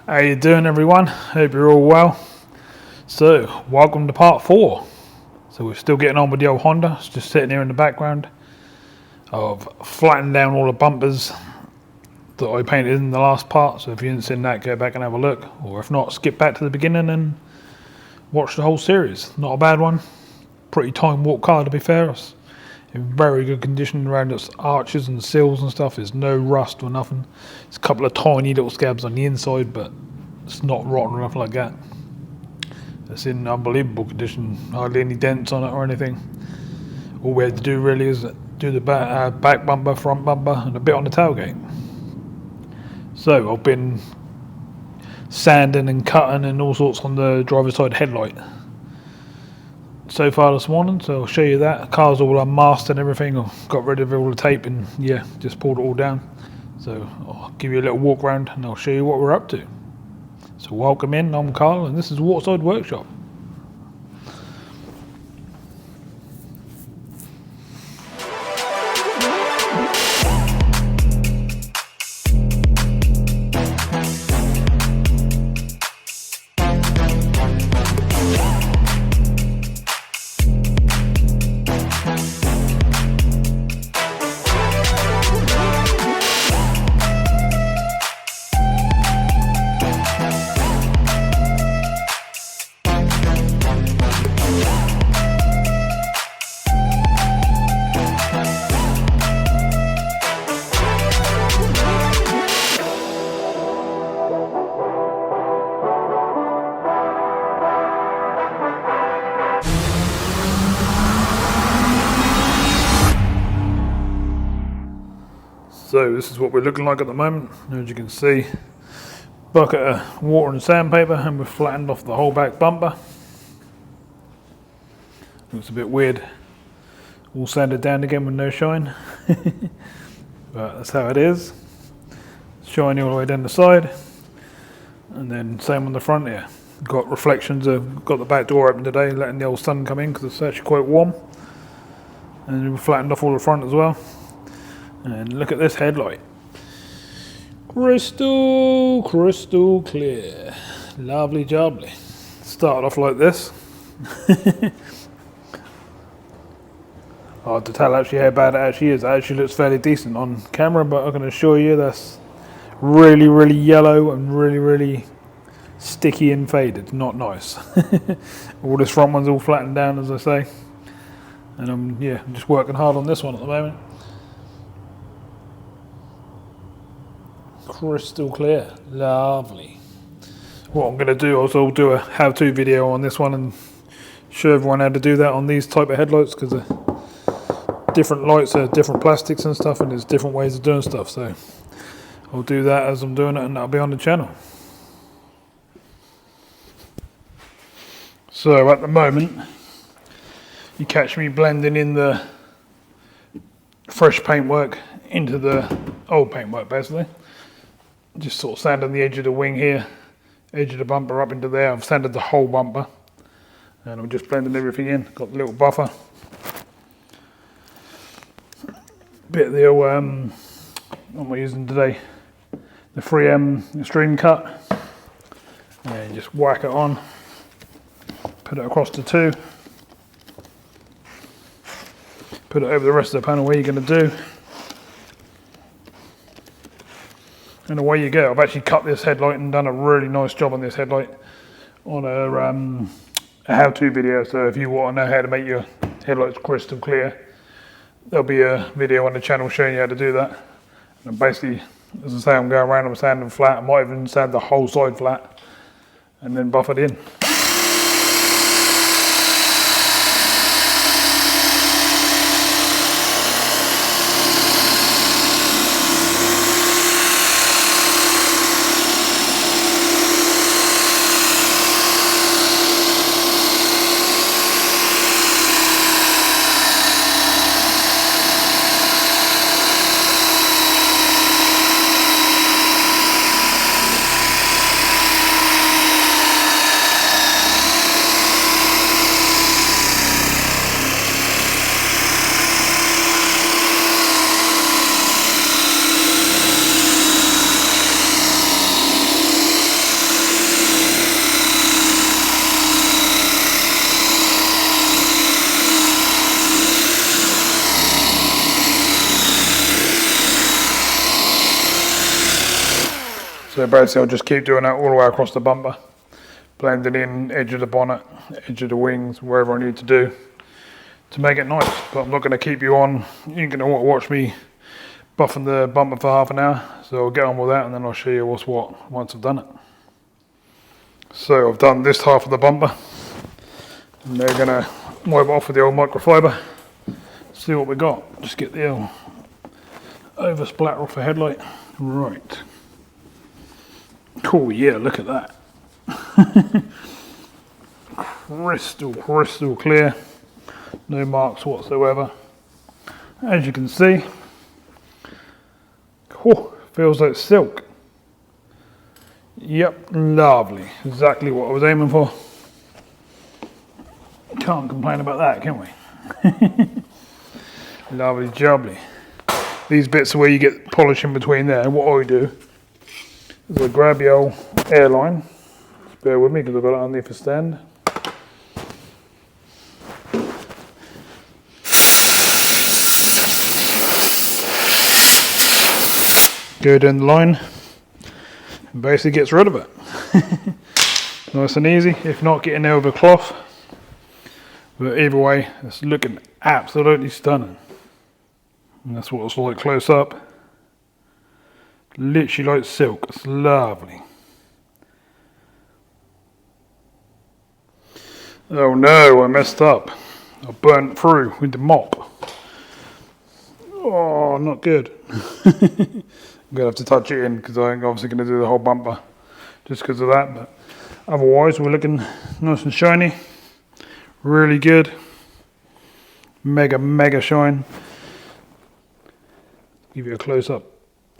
How you doing, everyone? Hope you're all well. So, welcome to part 4. So we're still getting on with the old Honda. It's just sitting here in the background. I've flattened down all the bumpers that I painted in the last part. So if you haven't seen that, go back and have a look. Or if not, skip back to the beginning and watch the whole series. Not a bad one. Pretty time walk car, to be fair. It's in very good condition around its arches and sills and stuff. There's no rust or nothing. It's a couple of tiny little scabs on the inside, but it's not rotten or nothing like that. It's in unbelievable condition. Hardly any dents on it or anything. All we had to do really is do the back bumper, front bumper, and a bit on the tailgate. So I've been sanding and cutting and all sorts on the driver's side headlight so far this morning, so I'll show you that. The car's all unmasked and everything. I've got rid of all the tape and yeah, just pulled it all down. So I'll give you a little walk around and I'll show you what we're up to. So welcome in, I'm Carl and this is Waterside Workshop. So this is what we're looking like at the moment. As you can see, bucket of water and sandpaper, and we've flattened off the whole back bumper. Looks a bit weird, all sanded down again with no shine. But that's how it is. Shiny all the way down the side, and then same on the front here. Got reflections of, got the back door open today, letting the old sun come in because it's actually quite warm. And we've flattened off all the front as well. And look at this headlight. Crystal clear. Lovely jubbly. Started off like this. Hard to tell actually how bad it actually is. It actually looks fairly decent on camera, but I can assure you that's really yellow and really sticky and faded. Not nice. All this front one's all flattened down, as I say. And I'm just working hard on this one at the moment. Crystal clear, lovely. What I'm going to do is I'll do a how-to video on this one and show everyone how to do that on these type of headlights, because different lights are different plastics and stuff, and there's different ways of doing stuff. So I'll do that as I'm doing it, and that'll be on the channel. So at the moment, you catch me blending in the fresh paintwork into the old paintwork, basically. Just sort of sanding the edge of the wing here, edge of the bumper up into there. I've sanded the whole bumper, and I'm just blending everything in. Got the little buffer, bit of the old, what am I using today? The 3M extreme cut, and just whack it on, put it across the two, put it over the rest of the panel where you're going to do. And away you go. I've actually cut this headlight and done a really nice job on this headlight on a how-to video. So if you want to know how to make your headlights crystal clear, there'll be a video on the channel showing you how to do that. And basically, as I say, I'm going around, I'm sanding flat. I might even sand the whole side flat and then buff it in. So basically I'll just keep doing that all the way across the bumper, blending in edge of the bonnet, edge of the wings, wherever I need to do to make it nice. But I'm not going to keep you on. You're going to watch me buffing the bumper for half an hour, so I'll get on with that and then I'll show you what's what once I've done it. So I've done this half of the bumper, and they're going to wipe it off with the old microfiber. See what we got. Just get the old over splatter off the headlight. Right. Cool, yeah, look at that. crystal clear. No marks whatsoever. As you can see, feels like silk. Yep, lovely. Exactly what I was aiming for. Can't complain about that, can we? Lovely jubbly. These bits are where you get polish in between there. And what I do is I grab the old airline. Just bear with me because I've got it underneath the stand. Go down the line and basically gets rid of it. Nice and easy, if not getting there with a cloth. But either way, it's looking absolutely stunning. And that's what it's like close up. Literally like silk, it's lovely. Oh no, I messed up. I burnt through with the mop. Oh, not good. I'm going to have to touch it in because I'm obviously going to do the whole bumper just because of that. But otherwise, we're looking nice and shiny. Really good. Mega shine. Give you a close up.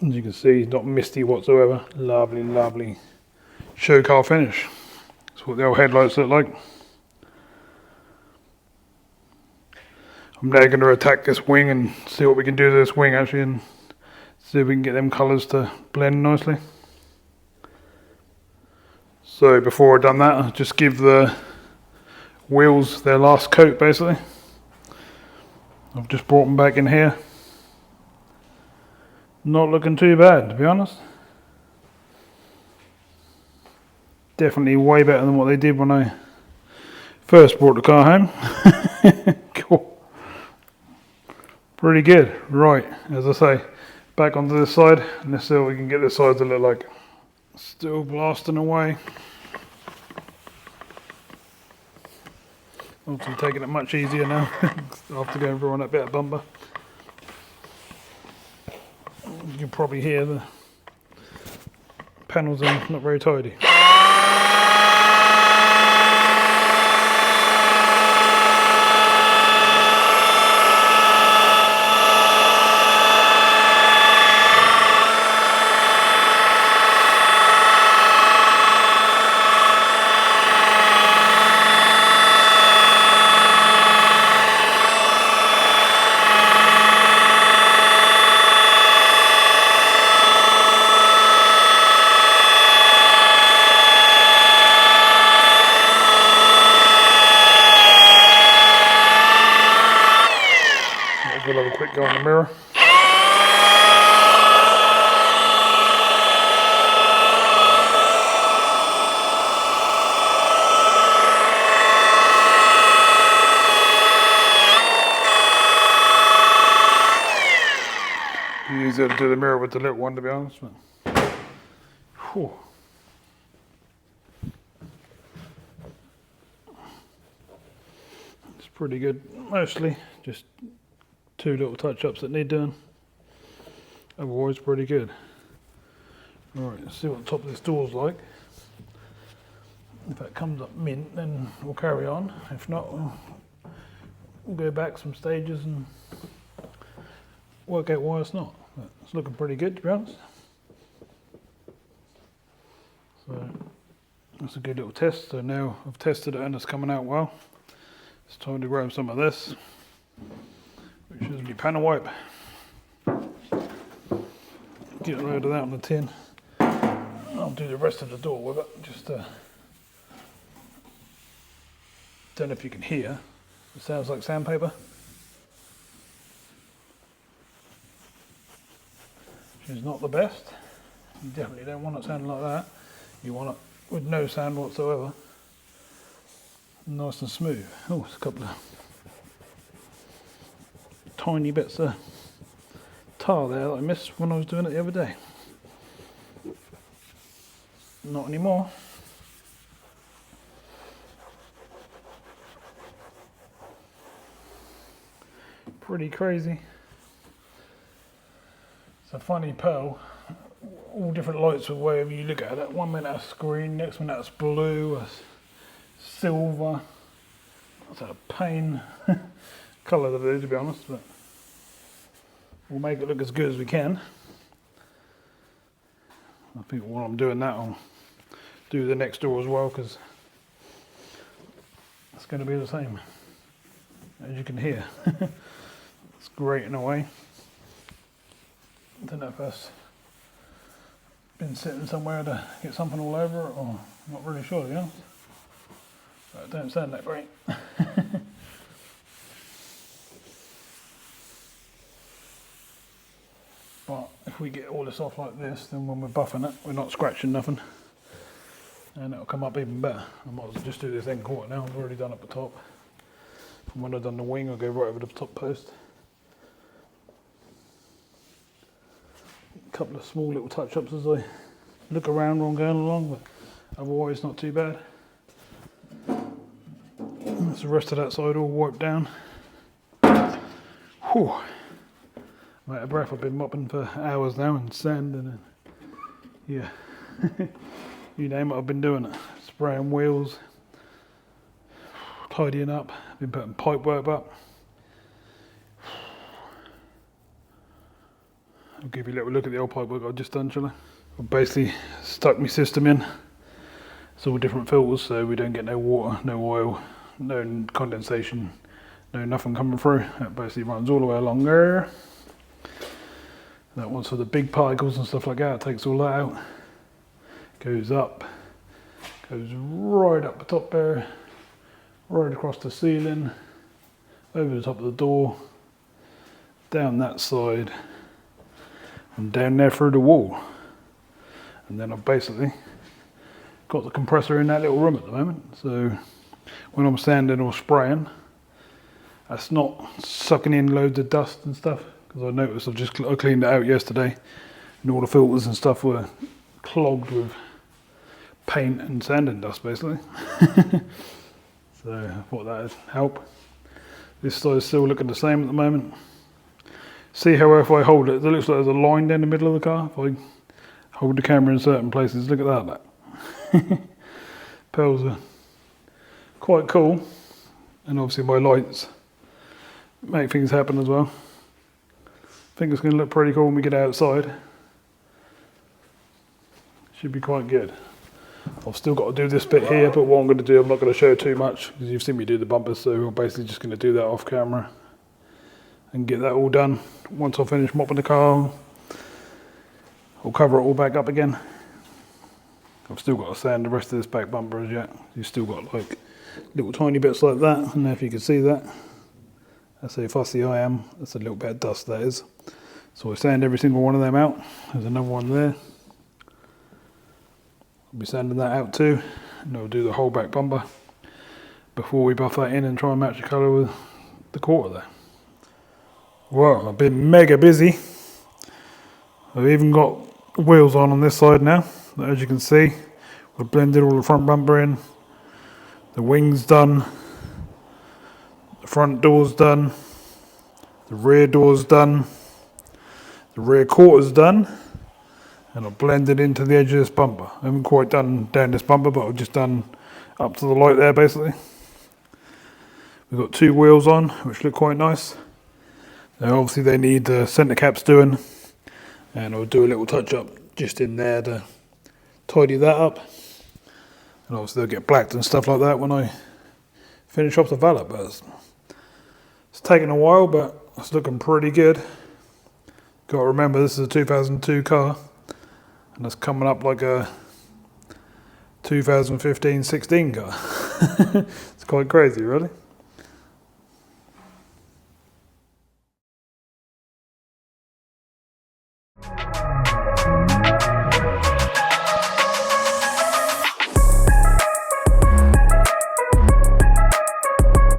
As you can see, not misty whatsoever. Lovely show car finish. That's what the old headlights look like. I'm now going to attack this wing and see what we can do to this wing actually, and see if we can get them colours to blend nicely. So before I've done that, I'll just give the wheels their last coat basically. I've just brought them back in here. Not looking too bad, to be honest. Definitely way better than what they did when I first brought the car home. Cool. Pretty good. Right, as I say, back onto this side, and let's see what we can get this side to look like. Still blasting away. Obviously taking it much easier now after going through on that bit of bumper. You can probably hear the panels are not very tidy. We'll have a quick go on the mirror. Easier to do the mirror with the little one, to be honest. Whew. It's pretty good, mostly just 2 little touch-ups that need doing. Otherwise, pretty good. Alright, let's see what the top of this door's like. If that comes up mint, then we'll carry on. If not, we'll go back some stages and work out why it's not. But it's looking pretty good, to be honest. So that's a good little test. So now I've tested it and it's coming out well. It's time to grab some of this, which is the panel wipe. Get a load of that on the tin. I'll do the rest of the door with it. Just don't know if you can hear. It sounds like sandpaper. Which is not the best. You definitely don't want it sounding like that. You want it with no sound whatsoever. Nice and smooth. Oh, there's a couple of tiny bits of tar there that I missed when I was doing it the other day. Not anymore. Pretty crazy. It's a funny pearl. All different lights with wherever you look at it. One minute that's green, next minute that's blue, that's silver. That's a pain colour to do, to be honest, but we'll make it look as good as we can. I think while I'm doing that, I'll do the next door as well, because it's going to be the same, as you can hear. It's great in a way. I don't know if that's been sitting somewhere to get something all over it, or I'm not really sure, you know. But it don't sound that great. But if we get all this off like this, then when we're buffing it, we're not scratching nothing, and it'll come up even better. I might as well just do this end quarter now. I've already done up the top. And when I've done the wing, I'll go right over the top post. A couple of small little touch-ups as I look around while I'm going along, but otherwise not too bad. That's the rest of that side all wiped down. Whew. I'm out of breath. I've been mopping for hours now and sanding and yeah, you name it, I've been doing it. Spraying wheels, tidying up, been putting pipe work up. I'll give you a little look at the old pipe work I've just done, shall I? I've basically stuck my system in. It's all different filters, so we don't get no water, no oil, no condensation, no nothing coming through. That basically runs all the way along there. That one's for the big particles and stuff like that. It takes all that out. Goes up, goes right up the top there, right across the ceiling, over the top of the door, down that side, and down there through the wall. And then I've basically got the compressor in that little room at the moment. So when I'm sanding or spraying, that's not sucking in loads of dust and stuff. Because I noticed I cleaned it out yesterday, and all the filters and stuff were clogged with paint and sanding dust basically. So I thought that would help. This side's still looking the same at the moment. See how if I hold it, it looks like there's a line down the middle of the car. If I hold the camera in certain places, look at that. Pearls are quite cool, and obviously my lights make things happen as well. I think it's going to look pretty cool when we get outside. Should be quite good. I've still got to do this bit here, but what I'm going to do, I'm not going to show too much because you've seen me do the bumpers, so I'm basically just going to do that off camera and get that all done. Once I finish mopping the car, I'll cover it all back up again. I've still got to sand the rest of this back bumper as yet. You've still got like little tiny bits like that. I don't know if you can see that. That's how fussy I am. That's a little bit of dust, that is. So I sand every single one of them out. There's another one there. I'll be sanding that out too. And I'll do the whole back bumper before we buff that in and try and match the colour with the quarter there. Well, I've been mega busy. I've even got wheels on this side now. As you can see, we've blended all the front bumper in. The wing's done. The front door's done. The rear door's done. The rear quarter's done. And I've blended into the edge of this bumper. I haven't quite done down this bumper, but I've just done up to the light there basically. We've got two wheels on, which look quite nice. Now obviously they need the centre caps doing, and I'll do a little touch up just in there to tidy that up. And obviously they'll get blacked and stuff like that when I finish off the valet. But it's taken a while, but it's looking pretty good. Got to remember this is a 2002 car, and it's coming up like a 2015-16 car. It's quite crazy, really.